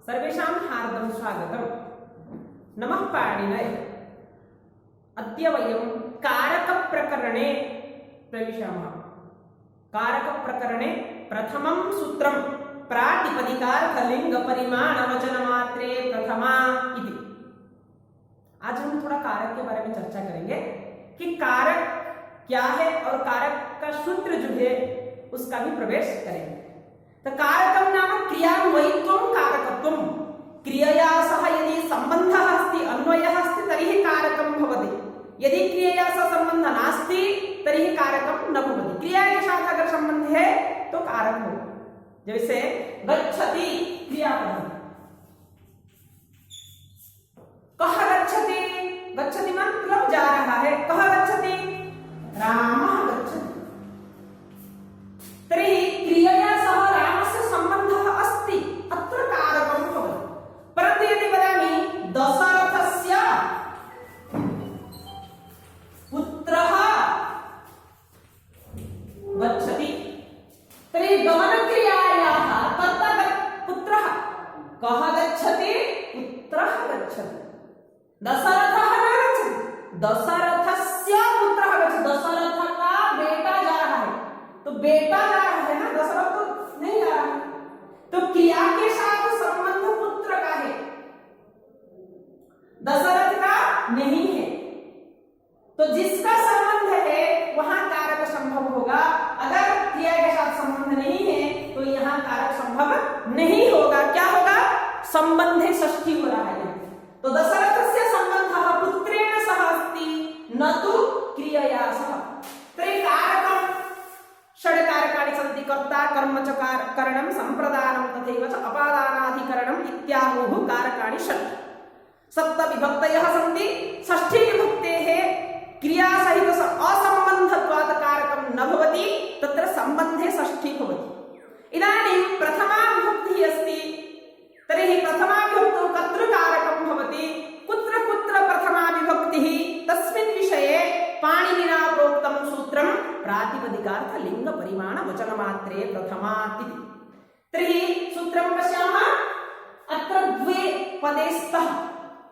सर्वेषां हार्दं स्वागतम्। नमः पाणिनये। अद्य वयं कारकप्रकरणे प्रविशामः। कारकप्रकरणे प्रथमं सूत्रं प्रातिपदिकार्थलिङ्गपरिमाणवचनमात्रे प्रथमा इति। आज हम थोड़ा कारक के बारे में चर्चा करेंगे कि कारक क्या है और कारक का सूत्र जो है उसका भी प्रवेश करेंगे। तो कारकं नाम क्रियान्वयित्वं कारकत्वं। क्रियया सह यदि सम्बन्धः अस्ति, अन्वयः अस्ति तर्हि कारकं भवति। यदि क्रियया सह सम्बन्धः नास्ति तर्हि कारकं न भवति। क्रिया के साथ अगर संबंध है तो कारक होगा। जैसे गच्छति क्रियापद, कः गच्छति, गच्छति मतलब जा रहा है। कः गच्छति, रामः गच्छति। तर्हि क्रियया सह रामस्य सम्बन्धः अस्ति, अत्र कारकं भवति। परन्तु यदि वदामि दशरथस्य पुत्रः गच्छति, तर्हि गमनक्रियायाः कर्ता पुत्रः। कः गच्छति, पुत्रः गच्छति। दशरथः न गच्छति, दशरथस्य पुत्रः गच्छति। दशरथ का बेटा जा रहा है, तो बेटा जा रहा है ना, दशरथ तो नहीं जा रहा है। तो क्रिया के साथ संबंध पुत्र का है, दशरथ का नहीं है। तो जिसका संबंध है वहां कारक संभव होगा। अगर क्रिया के साथ संबंध नहीं है तो यहाँ कारक संभव नहीं होगा। क्या होगा, संबंधे षष्ठी हो रहा है। तो दशरथस्य संबंधः पुत्रेण सह अस्ति, न तु क्रियया सह। तर्हि कारकं षड्कारकाणि सन्ति। कर्ता कर्म च करणं संप्रदानं तथैव च अपादानाधिकरणम् इत्याहुः कारकाणि षट्। सप्त विभक्तयः सन्ति। षष्ठी विभक्तेः क्रिया सहित असम्बन्धत्वात् कारकं न भवति, तत्र सम्बन्धे षष्ठी भवति। इदानीं प्रथमा विभक्तिः अस्ति, तर्हि प्रथमा विभक्तौ कर्तृकारकं भवति। कुत्र कुत्र प्रथमा विभक्तिः, तस्मिन् विषये पाणिनिना प्रोक्तं सूत्रं प्रातिपदिकार्थलिङ्गपरिमाणवचनमात्रे प्रथमा इति। तर्हि सूत्रं पश्यामः। अत्र द्वे पदे स्तः।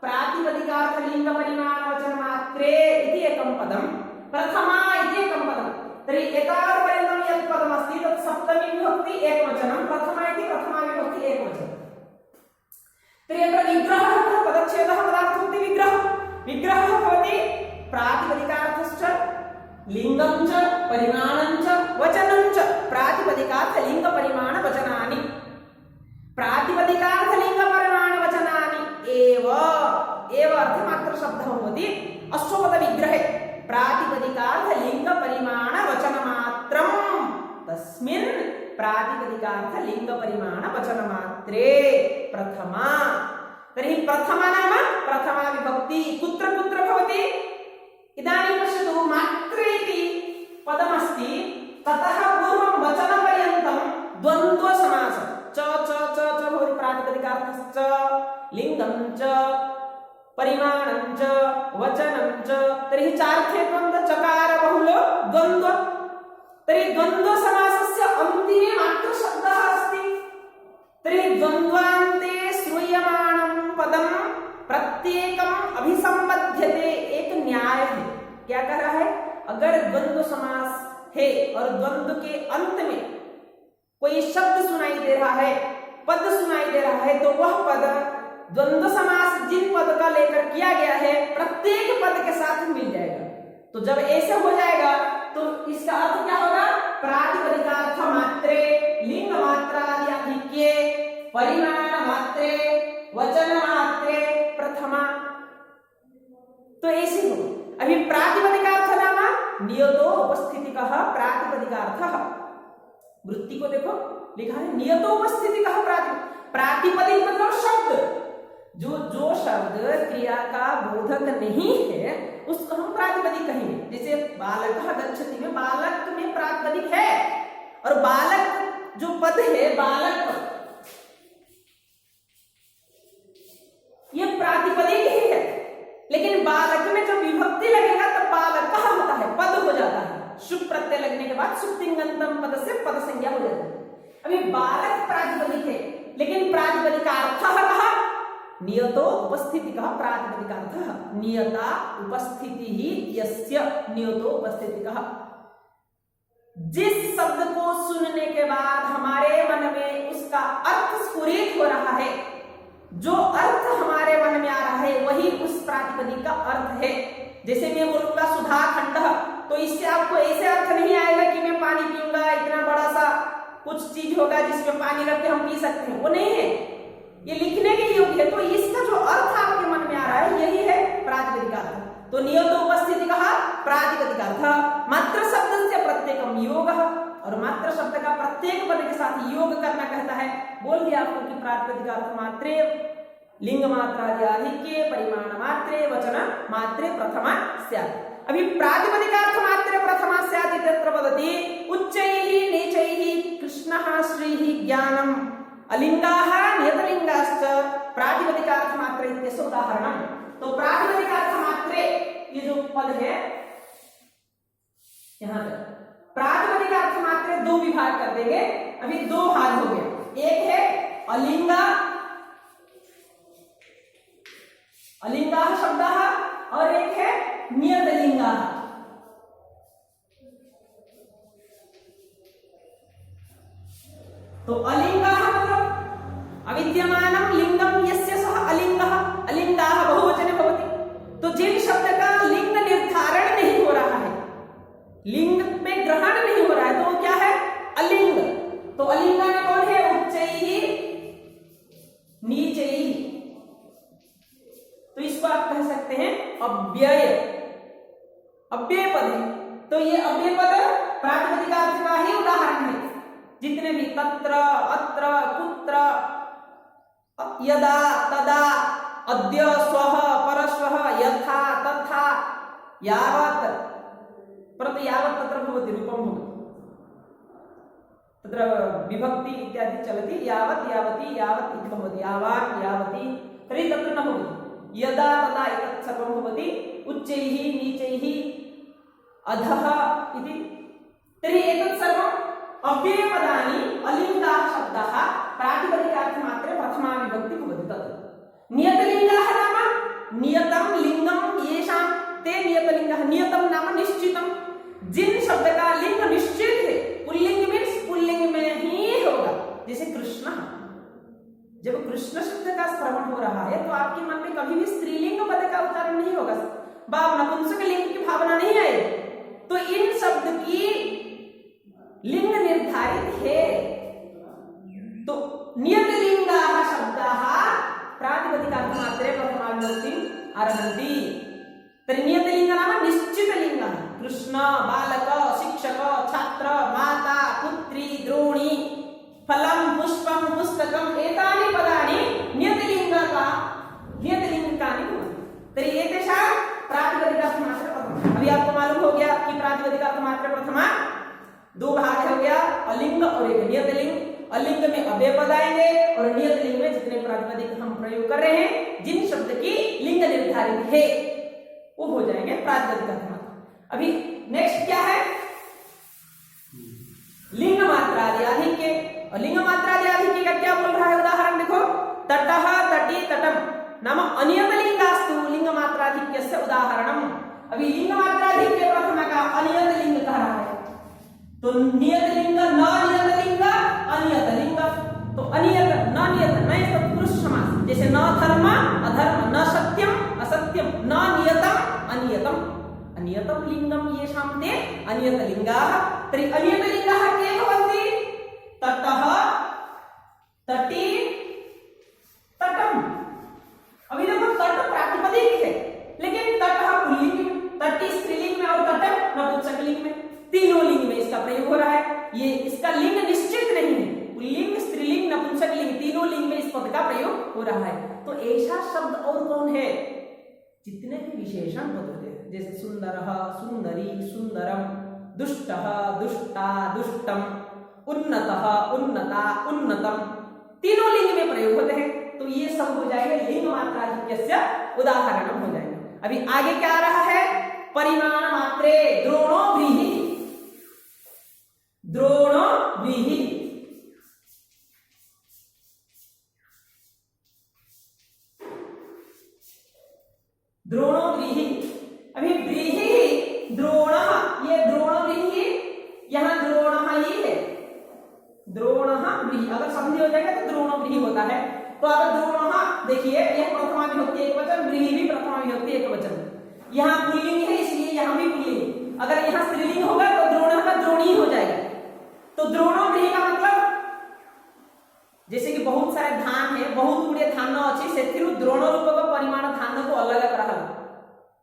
प्रातिपदिकार्थलिङ्गपरिमाणवचनमात्रे इति एकं पदं, प्रथमा इति एकं पदं। तर्हि एतावत्पर्यन्तं यत् पदमस्ति तत् सप्तमी विभक्ति एकवचनं, प्रथमा इति प्रथमा विभक्ति एकवचनं। तर्हि अत्र विग्रहः पदच्छेदः पदार्थोक्ति विग्रहः। विग्रहः भवति प्रातिपदिकार्थश्च लिङ्गं च परिमाणं च वचनं च प्रातिपदिकार्थलिङ्गपरिमाणवचनानि। प्रातिपदिकार्थलिङ्गपरिमाणवचनानि एव अर्थमात्र शब्दः भवति अश्वपदविग्रहे। प्रातिपदिकार्थलिङ्गपरिमाणवचनमात्रं तस्मिन् प्रातिपदिकार्थलिङ्गपरिमाणवचनमात्रे प्रथमा। तर्हि प्रथमा नाम प्रथमा विभक्ति कुत्र कुत्र भवति। इदानीं पश्यतु, मात्रे इति पदमस्ति, ततः पूर्वं वचनपर्यन्तं द्वन्द्वसमासः। च च च च भवति प्रातिपदिकार्थश्च, लिङ्गं च, परिमाणं च, वचनं च। तर्हि चार्थे द्वन्द्व, चकार बहुलो द्वन्द्व। तर्हि द्वन्द्वसमासस्य अन्तिमे मात्रशब्दः अस्ति। तर्हि द्वन्द्वान्ते श्रूयमाणं पदं प्रत्येकम् अभिसंबध्यते। एक न्याय है। क्या कह रहा है, अगर द्वंद्व समास है और द्वंद्व के अंत में कोई शब्द सुनाई दे रहा है, पद सुनाई दे रहा है, तो वह पद द्वंद्व समास जिन पद का लेकर किया गया है प्रत्येक पद के साथ मिल जाएगा। तो जब ऐसे हो जाएगा तो इसका अर्थ क्या होगा, प्रातिपदिकार्थ मात्रे, लिंग मात्राधिक्ये, परिमाण मात्रे, वचन मात्रे प्रथमा। तो ऐसे हो। अभी प्रातिपदिकार्थ नाम नियतो उपस्थितिकः प्रातिपदिकार्थः। वृत्ति को देखो, लिखा है नियतो उपस्थितिकः प्रातिपदिक मतलब शब्द। जो शब्द क्रिया का बोधक नहीं है उसको हम प्रातिपदिक कहेंगे। जैसे बालकः गच्छति में बालक में प्रातिपदिक है, और बालक जो पद है बालक पद, ये प्रातिपदिक ही है। लेकिन बालक में जब विभक्ति लगेगा तब बालक कहाँ होता है, पद हो जाता है। शुभ प्रत्यय लगने के बाद सुप्तिंगंतम पद से पद संज्ञा हो जाती है। अभी बालक प्रातिपदिक है, लेकिन प्रातिपदिकार्थः कहा नियतो उपस्थितिकः प्रातिपदिकार्थः नियता उपस्थितिः यस्य नियतो उपस्थितिकः। जिस शब्द को सुनने के बाद हमारे मन में उसका अर्थ स्फुरित हो रहा है, जो अर्थ हमारे मन में आ रहा है वही उस प्रातिपदिक का अर्थ है। जैसे मैं बोलूंगा सुधा खंड, तो इससे आपको ऐसे अर्थ नहीं आएगा कि मैं पानी पीऊंगा, इतना बड़ा सा कुछ चीज होगा जिसमें पानी रख के हम पी सकते हैं, वो नहीं है, ये लिखने के योग्य है। तो इसका जो अर्थ आपके मन में आ रहा है यही है प्रातिपदिक अर्थ। तो नियतो उपस्थिति कहा प्रातिपदिक अर्थ। मात्र शब्द से प्रत्येकम योग, और मात्र शब्द का प्रत्येक पद के साथ योग करना कहता है। बोल दिया आपको कि प्रातिपदिक अर्थ मात्रे लिंग मात्रादि आधिक्ये परिमाण मात्रे वचन मात्रे प्रथमा स्यात्। अभी प्रातिपदिकार्थ मात्रे प्रथमा स्यात् इत्यत्र वदति उच्चैः नीचैः कृष्णः श्रीः ज्ञानम् अलिंगाः नियतलिंगाश्च प्रातिपदिकार्थ मात्रे इत्यस्य उदाहरणम्। तो प्रातिपदिकार्थ मात्रे ये जो पद है यहां तक प्रातिपदिकार्थ मात्रे दो विभाग कर देंगे। अभी दो भाग हो गया, एक है अलिंगा अलिंगाः शब्दः और एक है नियतलिंगाः। तो अलिंगाः मतलब अविद्यमानं लिंगम यस्य सः अलिंगः, अलिंगाः बहुवचने भवति। तो जिन शब्द का लिंग निर्धारण नहीं हो रहा है, लिंग में ग्रहण नहीं हो रहा है, तो वो क्या है अलिंग। तो अलिंगा में कौन है उच्चैः नीचैः, तो इसको आप कह सकते हैं अव्यय, अव्यय पद है। तो ये अव्यय पद प्रातिपदिकार्थ का ही उदाहरण है। जितने भी तत्र अत्र कुत्र यदा तदा अद्य स्वः परश्वः यथा तथा यावत्, परन्तु यावत् तत्र भवति रूपं भवति, तत्र विभक्ति इत्यादि चलति, यावत् यावति यावत् इति भवति, यावान् यावति, तर्हि तत्र न भवति। यदा तदा एतत् सर्वं भवति उच्चैः नीचैः अधः इति। तर्हि एतत् सर्वं अव्ययपदानि अलिंगाः शब्दाः प्रातिपदिकार्थ मात्रे प्रथमा विभक्ति भवति। तत् नियतलिंगाः नाम नियतं लिंगं येषां ते नियतलिंगाः। नियतं नाम निश्चितं, जिन शब्द का लिंग निश्चित है, पुल्लिंग मीन्स पुल्लिंग में ही होगा। जैसे कृष्ण, जब कृष्ण शब्द का श्रवण हो रहा है तो आपके मन में कभी भी स्त्रीलिंग पद का उच्चारण नहीं होगा, बाप नपुंसक लिंग की भावना नहीं आएगी। तो इन शब्द की लिंग निर्धारित है। तो नियतलिंगाः शब्दाः प्रातिपदिकार्थ मात्रे प्रथमा विभक्तिम् अर्हन्ति। तर्हि नियतलिंग नाम निश्चितलिंगः, कृष्ण, बालक, शिक्षक, छात्र, माता, पुत्री, द्रोणी, फलं पुष्पं पुस्तकम् एतानि पदानि नियतलिंगानि भवन्ति। तर्हि एतेषां प्रातिपदिकार्थ मात्रे प्रथमा। अभी आपको मालूम हो गया कि प्रातिपदिकार्थ मात्रे प्रथमा दो भाग हो गया, अलिंग और एक नियतलिंग। अलिंग में अव्यय पद आएंगे और नियतलिंग में जितने प्रातिपदिक हम प्रयोग कर रहे हैं, जिन शब्द की लिंग निर्धारित है, वो हो जाएंगे प्रातिपदिकार्थ मात्रा। अभी नेक्स्ट क्या है, लिंग मात्रादि आधिक्य। और लिंग मात्रादि आधिक्य का क्या बोल रहा है उदाहरण देखो, तटः तटी तटम नाम अनियतलिंगास्तु लिंग मात्राधिक्यस्य उदाहरणम्। अभी लिंग मात्राधिक्य प्रथमा का अनियतलिंग कह रहा है। तो नियतलिंग न नियतलिंग अनियतलिंग। तो अनियत न नियत न इसका पुरुष समास, जैसे न धर्म अधर्म, न सत्यम असत्यम, न नियतम अनियतम। अनियतम लिंगम येषां ते अनियतलिंगाः। तर्हि अनियतलिंगाः के भवन्ति, ततः तटी तटम। अभी देखो तट प्रातिपदिक है, लेकिन तटः पुल्लिंग में, तटी स्त्रीलिंग में और तटम नपुंसकलिंग में, तीनों लिंग में इसका प्रयोग हो रहा है। ये इसका लिंग निश्चित नहीं है, पुल्लिंग स्त्रीलिंग नपुंसकलिंग तीनों लिंग में इस पद का प्रयोग हो रहा है। तो ऐसा शब्द और कौन है, जितने भी विशेषण पद होते हैं, जैसे सुंदरः सुंदरी सुंदरम, दुष्टः दुष्टा दुष्टम, उन्नतः उन्नता उन्नतम, तीनों लिंग में प्रयोग होते हैं। तो ये सब हो जाएगा लिंग मात्राधिक्यस्य उदाहरण हो जाएगा। अभी आगे क्या आ रहा है, परिमाण मात्रे द्रोणो व्रीहि। द्रोणो व्रीहि द्रोणो व्रीहि। अभी व्रीहि द्रोण, ये द्रोण व्रीहि, यहाँ द्रोण ही है, द्रोण व्रीहि। अगर संधि हो जाएगा तो द्रोण व्रीहि होता है। तो अगर द्रोण, देखिए यह प्रथमा विभक्ति एकवचन, व्रीहि भी प्रथमा विभक्ति एकवचन। यहाँ पुल्लिंग है इसलिए यहाँ भी पुल्लिंग। अगर यहाँ स्त्रीलिंग होगा तो द्रोण का द्रोणी हो जाएगा। तो द्रोणो व्रीहि का मतलब जैसे कि बहुत सारे धान है, बहुत गुड़े धान अच्छी से द्रोण रूप का परिमाण धान को अलग रहा,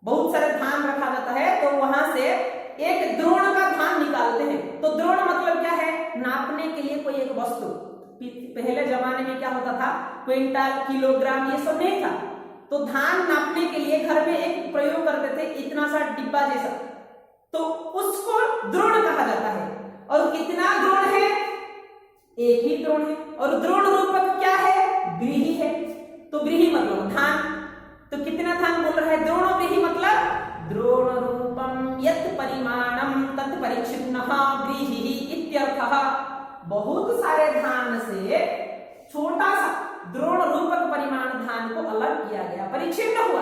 बहुत सारे धान रखा जाता है तो वहां से एक द्रोण का धान निकालते हैं। तो द्रोण मतलब क्या है, नापने के लिए कोई एक वस्तु। पहले जमाने में क्या होता था, क्विंटल, किलोग्राम ये सब नहीं था, तो धान नापने के लिए घर में एक प्रयोग करते थे, इतना सा डिब्बा जैसा, तो उसको द्रोण कहा जाता है। और कितना द्रोण है, एक ही द्रोण है। और द्रोण रूपक क्या है, व्रीहि है। तो व्रीहि मतलब धान, तो कितना धान बोल रहा है, द्रोण व्रीहि मतलब द्रोण रूपम यत् परिमाणम तत् परिच्छिन्नः व्रीहि इत्यर्थः। बहुत सारे धान से छोटा सा द्रोण रूपक परिमाण धान को अलग किया गया, परिच्छिन्न हुआ।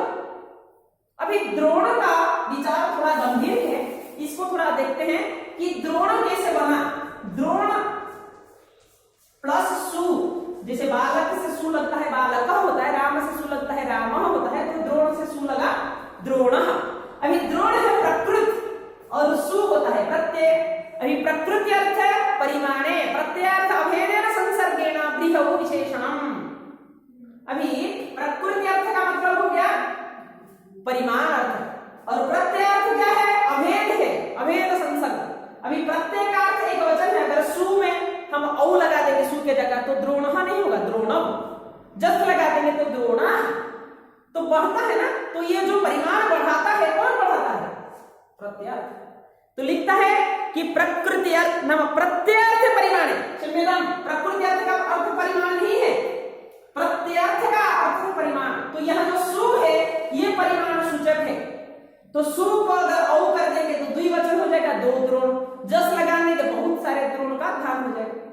अभी द्रोण का विचार थोड़ा गंभीर है, इसको थोड़ा देखते हैं कि द्रोण कैसे बना। द्रोण प्लस सु, जैसे बालक से सु लगता है बालक होता है, राम से सु लगता है राम होता है, तो द्रोण से सु लगा द्रोण। अभी द्रोण है प्रकृत और सु होता है प्रत्यय। अभी प्रकृति अर्थ है परिमाणे, प्रत्ययार्थ अभेदेन संसर्गेण व्रीहौ विशेषणम। अभी प्रकृति अर्थ का मतलब हो गया परिमाण अर्थ, और प्रत्ययार्थ क्या है, अभेद है, अभेद संसर्ग। अभी प्रत्यय का अर्थ एक वचन है, अगर सु में हम औ लगा देंगे सु के जगह तो द्रोणः नहीं होगा, द्रोणम। जस लगा देंगे तो द्रोणा, तो बढ़ता है ना। तो ये जो परिमाण बढ़ाता है, कौन बढ़ाता है, प्रत्ययार्थ। तो लिखता है कि प्रकृति अर्थ नाम प्रत्ययार्थ परिमाण, प्रकृति अर्थ का अर्थ परिमाण नहीं है, प्रत्ययार्थ का अर्थ परिमाण। तो यहाँ जो सु है ये परिमाण सूचक है, तो सु को अगर औ कर देंगे तो द्विवचन हो जाएगा, दो द्रोण। जस लगाने के बहुत सारे द्रोण का धान हो जाएगा।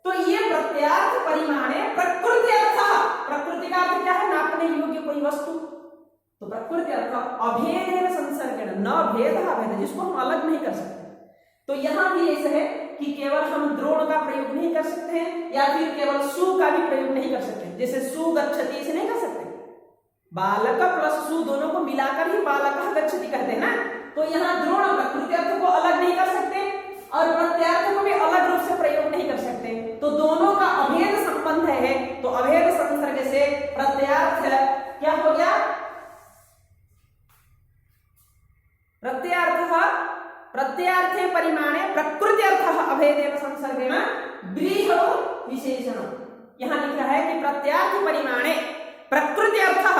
तो ये प्रत्ययार्थ परिमाण है। प्रकृति अर्थ, प्रकृति का अर्थ क्या है, नापने योग्य कोई वस्तु। तो प्रकृति अर्थ अभेदेन संसर्गेण, न भेद अभेद, जिसको हम अलग नहीं कर सकते। तो यहाँ भी ऐसे है कि केवल हम द्रोण का प्रयोग नहीं कर सकते हैं, या फिर केवल सु का भी प्रयोग नहीं कर सकते। जैसे सु गच्छति इसे नहीं कर सकते, बालक प्लस सु दोनों को मिलाकर ही बालक गच्छति कहते हैं ना। तो यहाँ द्रोण प्रकृति अर्थ को अलग नहीं कर सकते और प्रत्ययार्थ को भी अलग रूप से प्रयोग नहीं कर सकते। तो दोनों का अभेद संबंध है। तो अभेद संसर्ग से प्रत्ययार्थ क्या हो गया, प्रत्ययार्थे परिमाणे प्रकृत्यर्थः अभेदेन संसर्गेण व्रीहौ विशेषणम्। यहाँ लिख रहा है कि प्रत्ययार्थ परिमाणे प्रकृत्यर्थः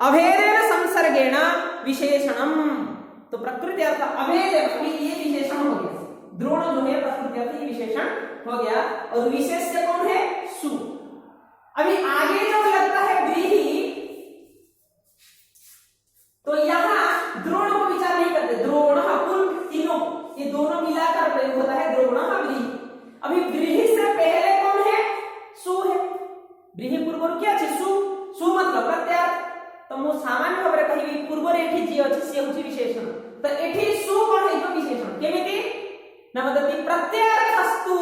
अभेदेन संसर्गेण विशेषणम्। तो प्रकृत्यर्थ अभेदेन, ये विशेषण हो गया, द्रोण जो है प्रकृत्यर्थ विशेषण हो गया। और विशेष्य कौन है, सु। अभी आगे जो लगता है व्रीहि, तो यहाँ द्रोण को विचार नहीं करते, द्रोण कुल तीनों ये दोनों मिलाकर प्रयोग होता है, द्रोण व्रीहि। अभी व्रीहि से पहले कौन है, सु है। व्रीहि पूर्व क्या है, सु। सु मतलब प्रत्ययार्थ। तो मो सामान्य खबर कही पूर्व एठी जी अछि से होछि विशेषण। तो एठी सु कोन है, विशेषण केमिति नवदति प्रत्ययार्थस्तु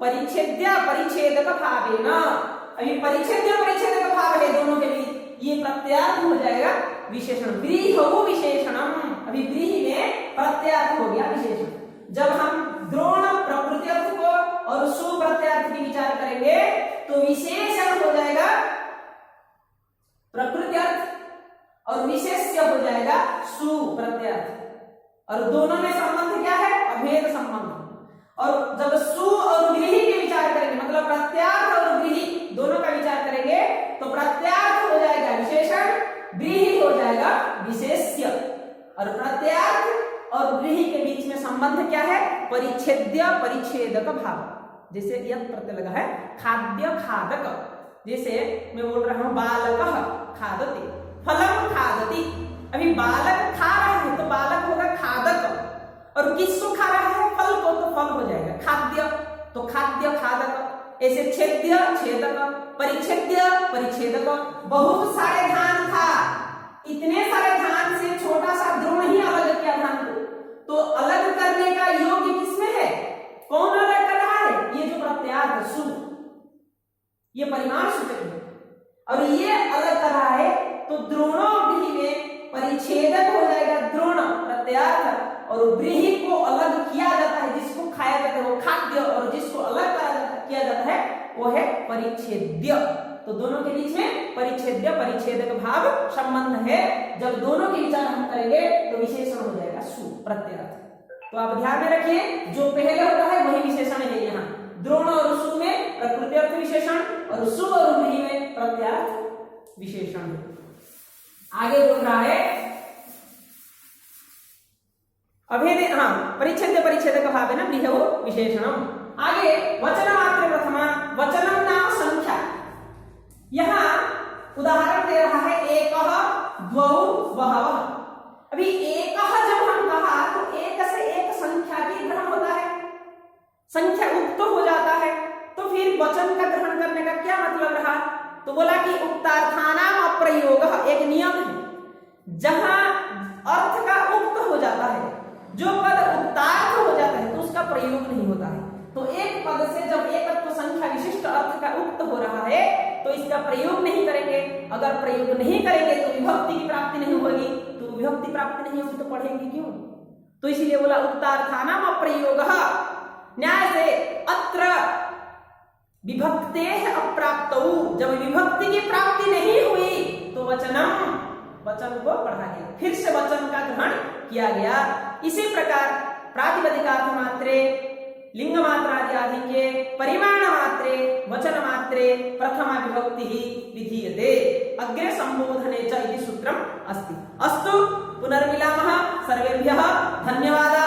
परिच्छेद्य परिच्छेदक भावेन। अभी परिच्छेद्य परिच्छेदक भाव है दोनों के बीच, ये प्रत्ययार्थ हो जाएगा विशेषण, व्रीहौ विशेषणम। अभी व्रीहि में प्रत्ययार्थ हो गया विशेषण। जब हम द्रोण प्रकृति अर्थ को और सु प्रत्ययार्थ की विचार करेंगे तो विशेषण हो जाएगा प्रकृति अर्थ और विशेष्य हो जाएगा सु प्रत्ययार्थ। और दोनों में संबंध क्या है, अभेद संबंध। और जब सु और व्रीहि के विचार करेंगे, मतलब प्रत्ययार्थ और व्रीहि दोनों का विचार करेंगे, तो प्रत्ययार्थ हो जाएगा विशेषण, व्रीहि हो जाएगा विशेष्य। और प्रत्ययार्थ और व्रीहि के बीच में संबंध क्या है, परिच्छेद्य परिच्छेदक भाव। जैसे यत् प्रत्यय लगा है, खाद्य खादक। जैसे मैं बोल रहा हूं बालकः खादति, फलम खादति। अभी बालक खा रहा है तो बालक होगा खादक, और किसको खा रहा है, फल को, तो फल हो जाएगा खाद्य, तो खाद्य खादक। ऐसे छेद्य छेदक, परिच्छेद्य परिच्छेदक। बहुत सारे धान था इतने सारे धान से छोटा सा द्रोण ही अलग किया धान को, तो अलग करने का योग्य किसमें है? कौन अलग कर रहा है? ये जो प्रत्यार्थ सु, ये परिमाण सूचक है और ये अलग कर रहा है, तो द्रोणो व्रीहि में परिच्छेदक हो जाएगा द्रोण प्रत्यार्थ, और व्रीहि को अलग किया जाता है, जिसको खाया जाता है वो खाद्य, और जिसको अलग किया जाता है वो है परिच्छेद्य। तो दोनों के बीच में परिच्छेद्य परिच्छेदक भाव संबंध है। जब दोनों के विचार हम करेंगे तो विशेषण हो जाएगा सु प्रत्यर्थ। तो आप ध्यान में रखिए, जो पहले होता है वही विशेषण है यहाँ। द्रोण और सु में प्रकृति अर्थ विशेषण और सु और व्रीहि में प्रत्यार्थ विशेषण। आगे बोल रहा है अभेद, हाँ, परिच्छेद्य परिच्छेदक भाव है ना व्रीहि विशेषणम। आगे वचन मात्र प्रथमा, वचनम नाम संख्या। यहाँ उदाहरण दे रहा है एकः द्वौ बहवः। अभी एकः जब हम कहा तो एक से एक संख्या की ग्रहण होता है, संख्या उक्त हो जाता है, तो फिर वचन का ग्रहण करने का क्या मतलब रहा? तो बोला कि उक्तार्थानाम अप्रयोगः, एक नियम है, जहां अर्थ का उक्त हो जाता है, जो पद उक्तार्थ हो जाता है तो उसका प्रयोग नहीं होता है। तो एक पद से जब एकत्व संख्या विशिष्ट अर्थ का उक्त हो रहा है तो इसका प्रयोग नहीं करेंगे। अगर प्रयोग नहीं करेंगे तो विभक्ति की प्राप्ति नहीं होगी, तो विभक्ति प्राप्ति नहीं होगी तो पढ़ेंगे क्यों? तो इसीलिए बोला उक्तार्थानाम अप्रयोगः। न्याय से अत्र विभक्तेः अप्राप्तौ, जब विभक्ति की प्राप्ति नहीं हुई तो वचनम, वचन को पढ़ा गया, फिर से वचन का ग्रहण किया गया। इसी प्रकार प्रातिपदिकार्थ मात्रे, लिंग मात्रादि आधिक्ये, परिमाण मात्रे, वचन मात्रे प्रथमा विभक्ति ही विधीयते, अग्रे संबोधने च इति सूत्रम अस्ति। अस्तु, पुनर्मिलामः। सर्वेभ्यः धन्यवादाः।